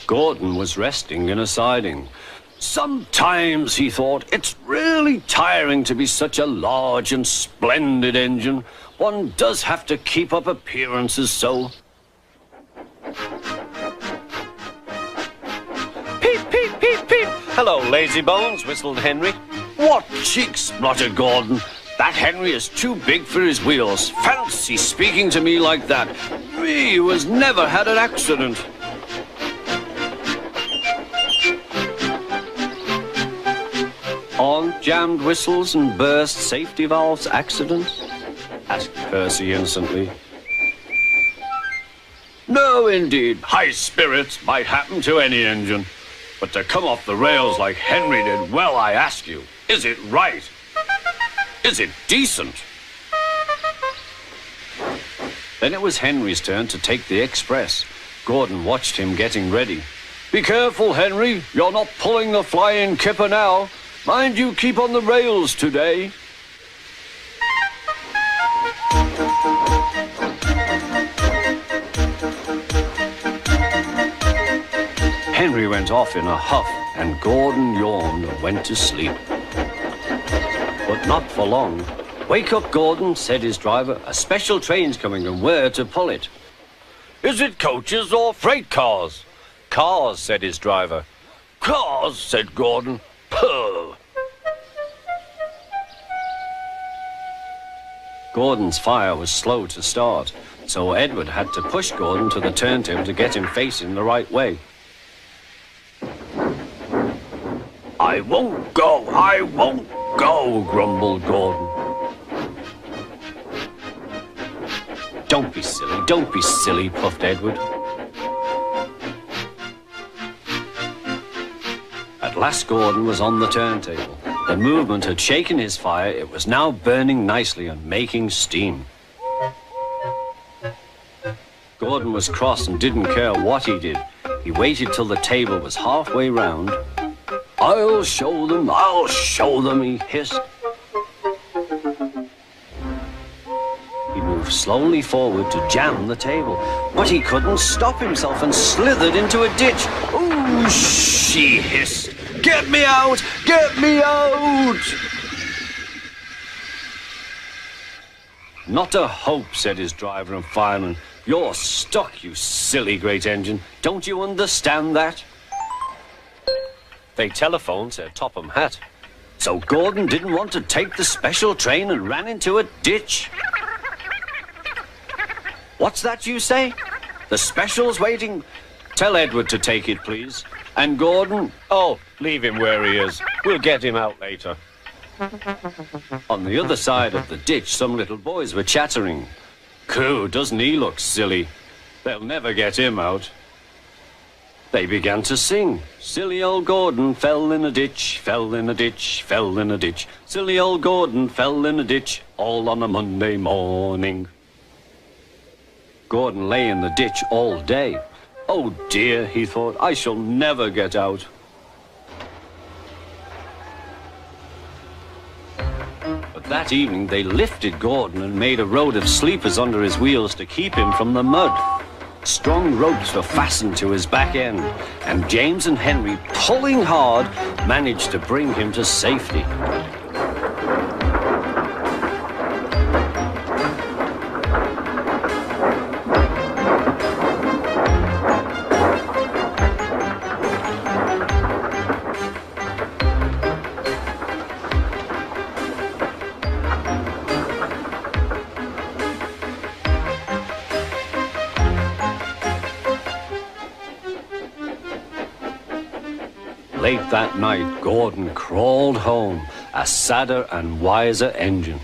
Gordon was resting in a siding. Sometimes, he thought, it's really tiring to be such a large and splendid engine. One does have to keep up appearances so. Peep, peep, peep, peep. Hello, lazybones, whistled Henry. What cheeks, spluttered Gordon. That Henry is too big for his wheels. Fancy speaking to me like that. Me, who has never had an accident. Aren't jammed whistles and burst safety valves accidents? Asked Percy innocently. No, indeed. High spirits might happen to any engine. But to come off the rails like Henry did, well, I ask you, is it right? Is it decent? Then it was Henry's turn to take the express. Gordon watched him getting ready. Be careful, Henry. You're not pulling the flying kipper now. Mind you keep on the rails today. Henry went off in a huff, and Gordon yawned and went to sleep. But not for long. Wake up, Gordon, said his driver. A special train's coming, and we're to pull it. Is it coaches or freight cars? Cars, said his driver. Cars, said Gordon. Puh. Gordon's fire was slow to start, so Edward had to push Gordon to the turntable to get him facing the right way. I won't go, grumbled Gordon. Don't be silly, puffed Edward. At last Gordon was on the turntable. The movement had shaken his fire. It was now burning nicely and making steam. Gordon was cross and didn't care what he did. He waited till the table was halfway round. I'll show them, he hissed. He moved slowly forward to jam the table, but he couldn't stop himself and slithered into a ditch. Ooh, she hissed. Get me out! Get me out! Not a hope, said his driver and fireman. You're stuck, you silly great engine. Don't you understand that? They telephoned, said Topham Hatt. So Gordon didn't want to take the special train and ran into a ditch. What's that you say? The special's waiting? Tell Edward to take it, please. And Gordon... Oh, leave him where he is. We'll get him out later. On the other side of the ditch, some little boys were chattering. Coo, doesn't he look silly? They'll never get him out. They began to sing. Silly old Gordon fell in a ditch, fell in a ditch, fell in a ditch. Silly old Gordon fell in a ditch, all on a Monday morning. Gordon lay in the ditch all day. Oh dear, he thought, I shall never get out. But that evening they lifted Gordon and made a road of sleepers under his wheels to keep him from the mud. Strong ropes were fastened to his back end, and James and Henry, pulling hard, managed to bring him to safety. Late that night, Gordon crawled home, a sadder and wiser engine.